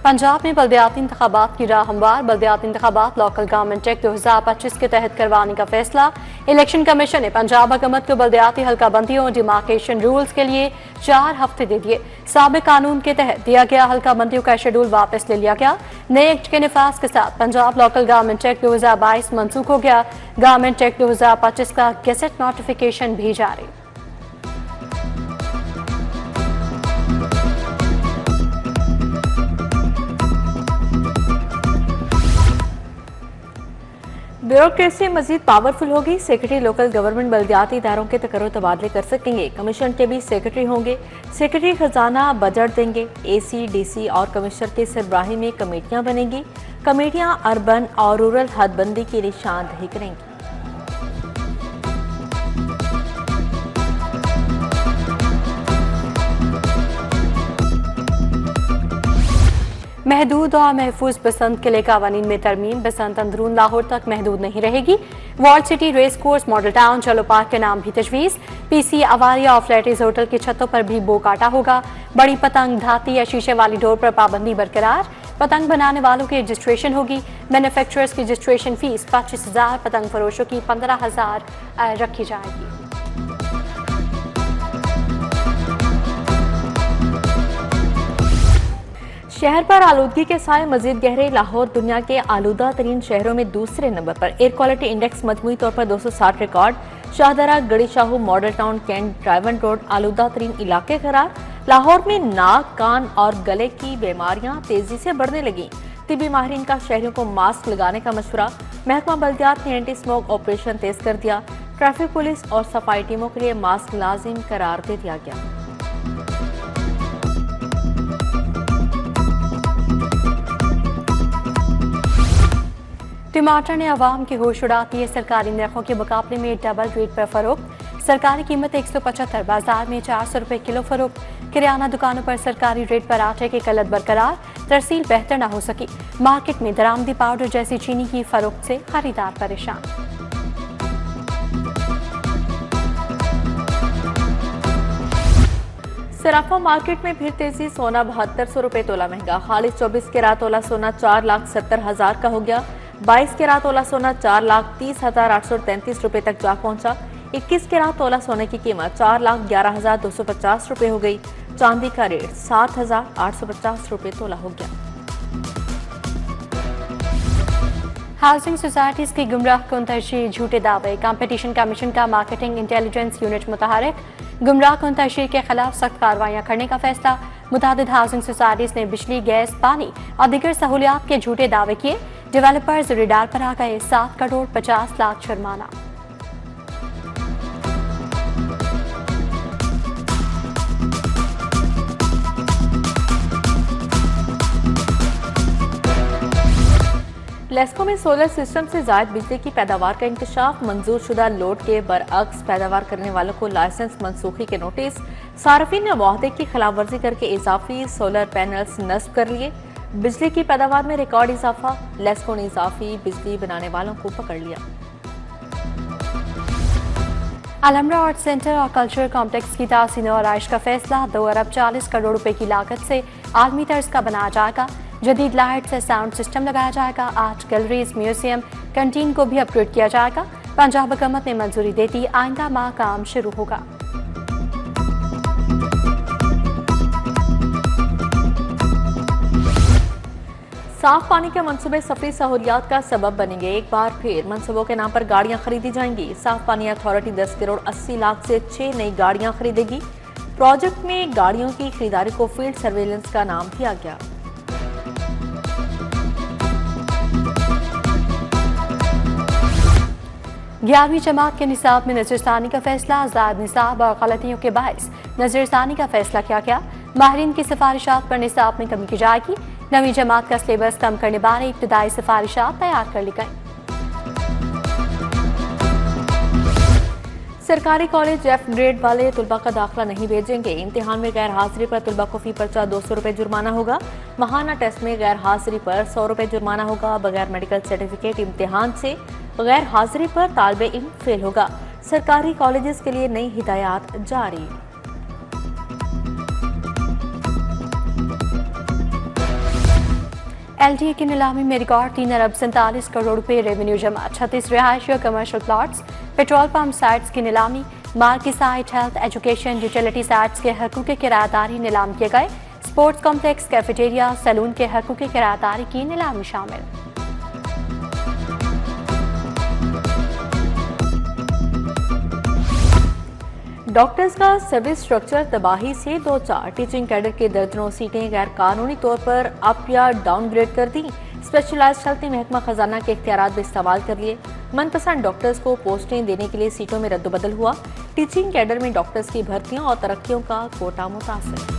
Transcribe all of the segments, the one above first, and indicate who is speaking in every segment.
Speaker 1: पंजाब में बल्दियाती इंतखाबात की राह हमवार। बल्दियाती इंतखाबात लोकल गवर्नमेंट एक्ट 2025 के तहत करवाने का फैसला। इलेक्शन कमीशन ने पंजाब हुकूमत को बल्दियाती हल्का बंदियों और डिमार्केशन रूल्स के लिए 4 हफ्ते दे दिए। साबिक कानून के तहत दिया गया हल्का बंदियों का शेड्यूल वापस ले लिया गया। नए एक्ट के निफाज के साथ पंजाब लोकल गवर्नमेंट एक्ट 2022 मनसूख हो गया। गवर्नमेंट एक्ट 2025 का गेजेट नोटिफिकेशन भी जारी।
Speaker 2: ब्यूरोक्रेसी मजीद पावरफुल होगी। सेक्रेटरी लोकल गवर्नमेंट बल्दियाती इदारों के तकर्रुर तबादले कर सकेंगे। कमीशन के भी सेक्रेटरी होंगे। सेक्रेटरी खजाना बजट देंगे। AC, DC और कमिश्नर के सरबराही में कमेटियां बनेंगी। कमेटियां अर्बन और रूरल हदबंदी की निशानदही करेंगी।
Speaker 1: महदूद और महफूज बसंत किले कावानीन में तरमीम। बसंत अंदरून लाहौर तक महदूद नहीं रहेगी। Walled city, race course, model town, चलो पार्क के नाम भी तजवीज़। PC, अवारिया और फ्लैटिस होटल की छतों पर भी बो काटा होगा। बड़ी पतंग, धाती या शीशे वाली डोर पर पाबंदी बरकरार। पतंग बनाने वालों की रजिस्ट्रेशन होगी। मैन्युफैक्चरर्स की रजिस्ट्रेशन फीस 25,000, पतंग फरोशों की 15,000 रखी जाएगी।
Speaker 2: शहर पर आलूदगी के साए मजीद गहरे। लाहौर दुनिया के आलूदा तरीन शहरों में दूसरे नंबर पर। एयर क्वालिटी इंडेक्स मजमूई तौर पर 260 record. Shahdara, Garhi Shahu, model town, cantt, ड्राइवन रोड आलूदा तरीन इलाके करार। लाहौर में नाक, कान और गले की बीमारियां तेजी से बढ़ने लगी। तिबी माहिरीन का शहरियों को मास्क लगाने का मशवरा। महकमा बल्दियात ने एंटी स्मोक ऑपरेशन तेज कर दिया। ट्रैफिक पुलिस और सफाई टीमों के लिए मास्क लाजिम करार दे दिया गया।
Speaker 1: टमाटर ने अवाम की होश उड़ा दी है। सरकारी नरखों के मुकाबले में डबल रेट पर फरोख्त। सरकारी कीमत 175, बाजार में 400 रुपए किलो फरोख्त। किराना दुकानों पर सरकारी रेट पर आटे की किल्लत बरकरार। तरसील बेहतर न हो सकी। मार्केट में दरामदी पाउडर जैसी चीनी की फरोख्त से खरीदार परेशान।
Speaker 2: सराफा मार्केट में फिर तेजी। सोना 7200 रुपए तोला महंगा। खालिद 24 कैरात तोला सोना 4,70,000 का हो गया। 22 कैरात तोला सोना 4,30,833 रुपए तक जा पहुंचा। 21 कैरात तोला सोने की कीमत 4,11,250 रुपए हो गई। चांदी का रेट 7,850 रुपए तोला हो गया।
Speaker 1: हाउसिंग सोसाइटीज की गुमराह कुन तशरीह, झूठे दावे। कंपटीशन कमीशन का मार्केटिंग इंटेलिजेंस यूनिट मुतहरक। गुमराह कुन तशरीह के खिलाफ सख्त कार्रवाइयां करने का फैसला। मुतादिद हाउसिंग सोसाइटीज ने बिजली, गैस, पानी और दीगर सहूलियात के झूठे दावे किए। डेवलपर्स रिडार पर आ गए। 7 करोड़ 50 लाख जुर्माना।
Speaker 2: लेस्को में सोलर सिस्टम से जायद बिजली की पैदावार का इंकशाफ। मंजूर शुदा लोड के बरअक्स पैदावार करने वालों को लाइसेंस मनसूखी के नोटिस। सार्फिन ने मुआहदे की खिलाफवर्जी करके इजाफी सोलर पैनल्स नस्ब कर लिए। बिजली की पैदावार में रिकॉर्ड इजाफा। लेस्को ने इजाफी बिजली बनाने वालों को पकड़ लिया।
Speaker 1: अलमरा आर्ट सेंटर और कल्चरल कॉम्प्लेक्स की तासीन और आइश का फैसला। 2 अरब 40 करोड़ रुपए की लागत से आलमी तर्ज का बनाया जाएगा। जदीद लाइट से साउंड सिस्टम लगाया जाएगा। आर्ट गैलरीज, म्यूजियम, कैंटीन को भी अपग्रेड किया जाएगा। पंजाब हुकूमत ने मंजूरी दे दी। आइंदा माह काम शुरू होगा।
Speaker 2: साफ पानी के मंसूबे सफरी सहूलियात का सबब बनेंगे। एक बार फिर मंसूबों के नाम पर गाड़ियां खरीदी जाएंगी। साफ पानी अथॉरिटी 10 करोड़ 80 लाख से 6 नई गाड़ियां खरीदेगी। प्रोजेक्ट में गाड़ियों की खरीदारी को फील्ड सर्वेलेंस का नाम दिया गया।
Speaker 1: ग्यारहवीं जमात के निसाब में नजरसानी का फैसला। ज़ायद निसाब और गलतियों के बायस नजरसानी का फैसला किया गया। माहिरीन की सिफारिशात पर निसाब में कमी की जाएगी। 9वीं जमात का सिलेबस कम करने बारे इब्तदाई सिफारिशात तैयार कर ली गई।
Speaker 2: सरकारी कॉलेज F ग्रेड वाले तुलबा का दाखिला नहीं भेजेंगे। इम्तिहान में गैर हाजिरी पर तुलबा को फी पर्चा 200 रुपए जुर्माना होगा। माहाना टेस्ट में गैर हाजिरी पर 100 रुपए जुर्माना होगा। बगैर मेडिकल सर्टिफिकेट इम्तिहान से गैर हाजिरी पर तालिबे इल्म फेल होगा। सरकारी कॉलेजेस के लिए नई हिदायत जारी।
Speaker 1: LDA की नीलामी में रिकॉर्ड 3 अरब 47 करोड़ रुपए रेवेन्यू जमा। 36 रिहायशी और commercial plots, petrol pump sites की नीलामी, marquee site, health, education, utility sites के हकूक़ किरायादारी नीलाम किए गए। स्पोर्ट्स कॉम्प्लेक्स, कैफेटेरिया, सैलून के हकूक़ किरायादारी की नीलामी शामिल।
Speaker 2: डॉक्टर्स का सर्विस स्ट्रक्चर तबाही से दो चार। टीचिंग कैडर के दर्जनों सीटें गैर कानूनी तौर पर अप या डाउनग्रेड कर दी। स्पेशलाइज्ड हेल्थ ने महकमा खजाना के इख्तियारात भी इस्तेमाल कर लिए। मनपसंद डॉक्टर्स को पोस्टें देने के लिए सीटों में रद्दबदल हुआ। टीचिंग कैडर में डॉक्टर्स की भर्तियों और तरक्कियों का कोटा मुतासर।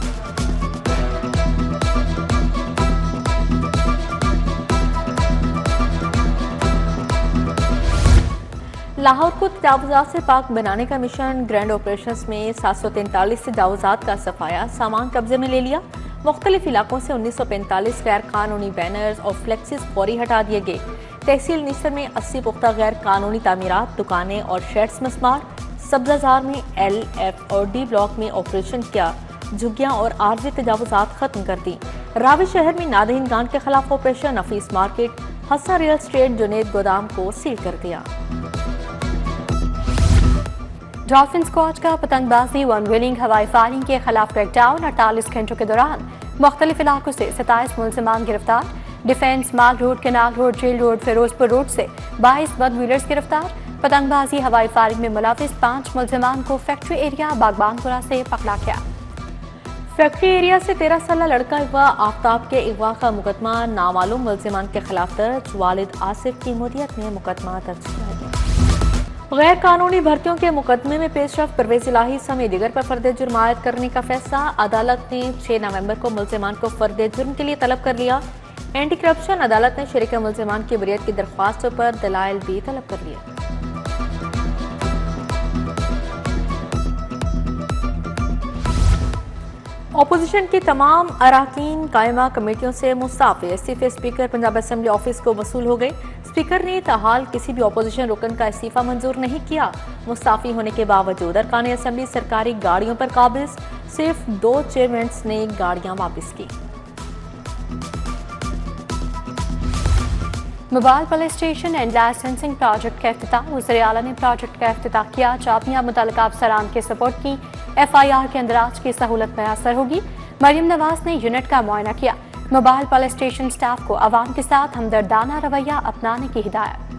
Speaker 2: लाहौर को तजावुजात से पाक बनाने का मिशन। ग्रैंड ऑपरेशंस में 743 तजावुजात का सफाया, सामान कब्जे में ले लिया। मुख्तलिफ इलाकों से 1945 गैर कानूनी बैनर्स और फ्लेक्सिस फौरी हटा दिए गए। तहसील निसर में 80 पुख्ता गैर कानूनी तामीरात, दुकानें और शेड्स मस्मार। सब्जाजार में LF और D ब्लॉक में ऑपरेशन किया, झुग्गियां और आर्जी तजावुजात खत्म कर दी। रावी शहर में नादहीन गांड के खिलाफ operation. Nafees market, Hassan real estate, Junaid गोदाम को सील कर दिया।
Speaker 1: डॉल्फिन स्क्वाड का पतंगबाजी, वन व्हीलिंग, हवाई फायरिंग के खिलाफ क्रैकडाउन। 48 घंटों के दौरान मुख्तलिफ इलाकों से 27 मुलजिमान गिरफ्तार। Defence, mall road, canal road, jail road, Ferozepur road से 22 बद व्हीलर्स गिरफ्तार। पतंगबाजी, हवाई फायरिंग में मुलविस 5 मुलजिमान को फैक्ट्री एरिया बागबानपुरा से पकड़ा गया।
Speaker 2: फैक्ट्री एरिया से 13 साल लड़का अगवा आफ्ताब के अगवा का मुकदमा नामालूम मुलजिमान के खिलाफ दर्ज। वालिद आसिफ की मुदियत में मुकदमा दर्ज किया गया। गैर कानूनी भर्तियों के मुकदमे में पेशरफ परवेज इलाही समेत दीगर पर फर्द जुर्म आयद करने का फैसला। अदालत ने 6 नवंबर को मुलजिमान को फर्द जुर्म के लिए तलब कर लिया। एंटी करप्शन अदालत ने शरीक मुलजिमान की बरियत की दरख्वास्तों पर दलाइल भी तलब कर लिया। अपोजिशन की तमाम अराकीन कायमा कमेटियों से मुस्ताफी। इस्तीफे स्पीकर पंजाब असेंबली ऑफिस को वसूल हो गए। स्पीकर ने ताहाल किसी भी अपोजिशन रुकन का इस्तीफा मंजूर नहीं किया। मुस्ताफी होने के बावजूद अरकान असेंबली सरकारी गाड़ियों पर काबिज। सिर्फ 2 चेयरमैन ने गाड़ियां वापस की।
Speaker 1: Mobile police station and licensing project का इफ्तिताह। वज़ीर आला ने प्रोजेक्ट का इफ्तिताह किया। चाबियां मुतल्लिका अफसरान के सपोर्ट की। FIR के अंदराज की सहूलत मैसर होगी। मरियम नवाज ने यूनिट का मुआयना किया। मोबाइल पुलिस स्टेशन स्टाफ को आवाम के साथ हमदर्दाना रवैया अपनाने की हिदायत।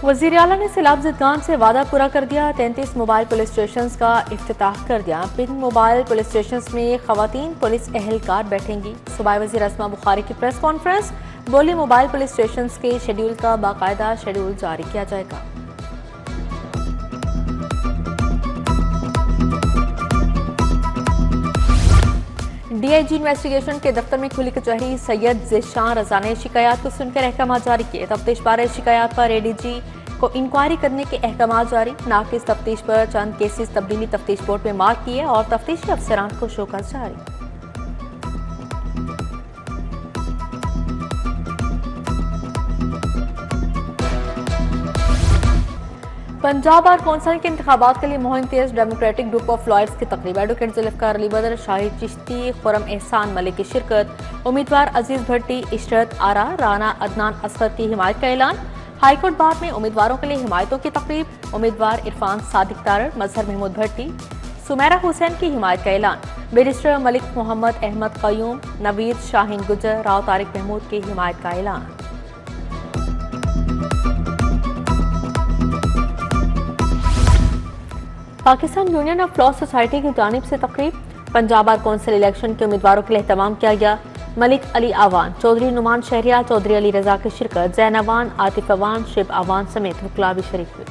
Speaker 2: वज़ीर आला ने सैलाब ज़िदगान से वादा पूरा कर दिया। 33 मोबाइल पुलिस स्टेशन का इफ्तिताह कर दिया। पिंक मोबाइल पुलिस स्टेशन में खवातीन पुलिस एहलकार बैठेंगी। सूबाई वज़ीर अस्मा बुखारी की प्रेस कॉन्फ्रेंस। बोली मोबाइल पुलिस स्टेशन के शेड्यूल का बाकायदा शेड्यूल जारी किया जाएगा। DIG इन्वेस्टिगेशन के दफ्तर में खुली कचहरी। सैयद ज़ेशान रजा ने शिकायत को सुनकर अहकाम जारी किए। तफ्तीश बारे शिकायत पर ADG को इंक्वायरी करने के अहकाम जारी। नाकिस तफ्तीश पर चंद केसेस तब्दीली तफ्तीश बोर्ड में मार्क किए और तफ्तीशी अफसरान को शोकत जारी। पंजाब बार कौंसिल के इंतखाबात के लिए मुहिम तेज। डेमोक्रेटिक ग्रुप ऑफ लॉयर्स की तकरीब। एडवोकेट जुल्फ़िकार अली बदर, शाहिद चिश्ती, खुरम एहसान मलिक की शिरकत। उम्मीदवार अजीज भट्टी, इशरत आरा, राना अदनान असगर की हिमायत का ऐलान। हाईकोर्ट बार में उम्मीदवारों के लिए हिमायतों की तकरीब। उम्मीदवार इरफान सादिक तारड़, मजहर महमूद भट्टी, सुमेरा हुसैन की हिमायत का ऐलान। बैरिस्टर मलिक मोहम्मद अहमद क़यूम, नवीद शाहीन गुजर, राव तारिक महमूद की हिमायत का ऐलान। Pakistan union of law society की जानिब से तकरीब। पंजाब बार कौंसिल इलेक्शन के उम्मीदवारों के लिए एहतमाम किया गया। मलिक अली आवान, चौधरी नुमान शहरियार, चौधरी अली रजा की शिरकत। जैन अवान, आतिफ अवान, शिब अवान समेत वकला भी शरीक हुए।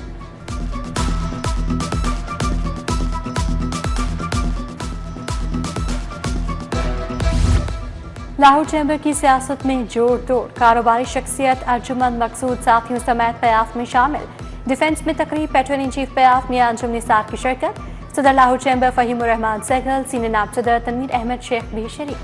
Speaker 1: लाहौर चैम्बर की सियासत में जोड़ तोड़। कारोबारी शख्सियत अर्जुमंद मकसूद साथियों समेत प्याफ में शामिल। डिफेंस में तकरीब। पेट्रोल इन चीफ प्याफ मियां अंजुम निसार की शिरकत। सदर लाहौर चैम्बर फहीमुर रहमान सहगल, सीनियर नायब सदर तनवीर अहमद शेख भी शरीक।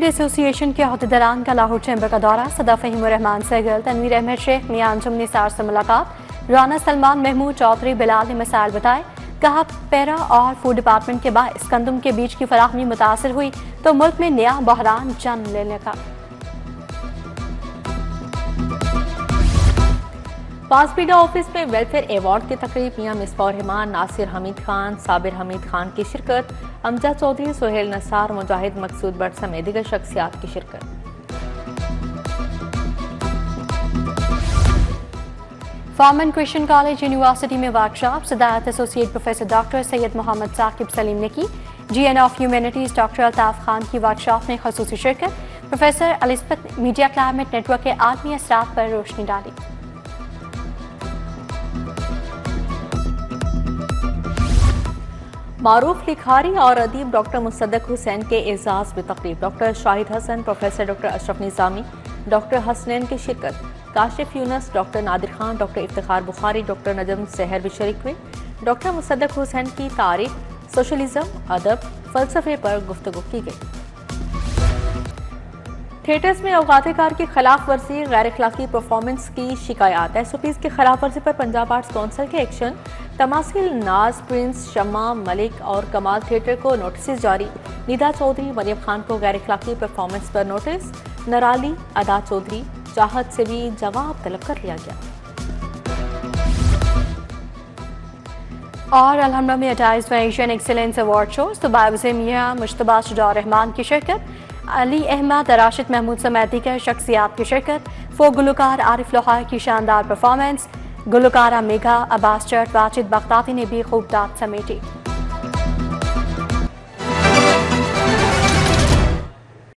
Speaker 1: ट्रेड एसोसिएशन के अहदेदारान का लाहौर चैम्बर का दौरा। सदर फहीम रहमान सहगल, तनवीर अहमद शेख, मियां अंजुम निसार से मुलाकात। राना सलमान, महमूद चौधरी, बिलाल ने मसाइल बताए। कहा पैरा और फूड डिपार्टमेंट के बायस गंदम के बीज की फराहमी मुतासर हुई तो मुल्क में नया बहरान जन्म लेने का।
Speaker 2: पासबीडा ऑफिस में वेलफेयर अवार्ड की तकरीब। मियां मिसबाह रहमान, नासिर हमीद खान, साबिर हमीद खान की शिरकत। अमजद चौधरी, सोहेल नसार, मुजाहिद मकसूद भट्ट समेत दीगर शख्सियात की शिरकत।
Speaker 1: Forman and Christian College university में वर्कशॉप। सदारत associate professor doctor Syed Mohammad Saqib Saleem ने की। GN of humanities doctor Altaf Khan की वर्कशॉप में खसूसी शिरकत। Professor Elizabeth media climate network के आलमी असरात पर रोशनी डाली।
Speaker 2: मारूफ लिखारी और अदीब डॉक्टर मुसद्दक हुसैन के एजाज में तकरीब। Doctor Shahid Hassan, professor doctor Ashraf Nizami, doctor Hasnain की शिरकत। Kashif Younas, doctor Nadir Khan, doctor Iftikhar Bukhari, doctor Najam Sahar भी शरीक हुए। डॉक्टर मुसद्दक हुसैन की तारीख, सोशलिज्म, अदब, फलसफे पर गुफ्तगू की गई। थिएटर्स में औकात-ए-कार की खिलाफ वर्जी, गैर अखलाकी परफॉर्मेंस की शिकायत। SOPs की खिलाफ वर्जी पर पंजाब आर्ट्स काउंसिल के एक्शन। तमासिल, नाज, प्रिंस, शम्मा, मलिक और कमाल थिएटर को नोटिस जारी। निदा चौधरी, मरियम खान को गैर अखलाकी परफॉर्मेंस पर नोटिस। नराली, अदा चौधरी, चाहत से भी जवाब तलब कर लिया गया।
Speaker 1: और अलहमरा में 28वां एशियन एक्सीलेंस अवार्ड शो। सुबाब से मियां मुश्तबा शुजा रहमान की शिरकत। अली अहमद, राशिद महमूद समेत दीगर शख्सियात की शिरकत। फोक गुलकार आरिफ लोहार की शानदार परफॉर्मेंस। गुलकारा मेघा, अब्बास चट, वाजिद बख्ताती ने भी खूब दाद समेटी।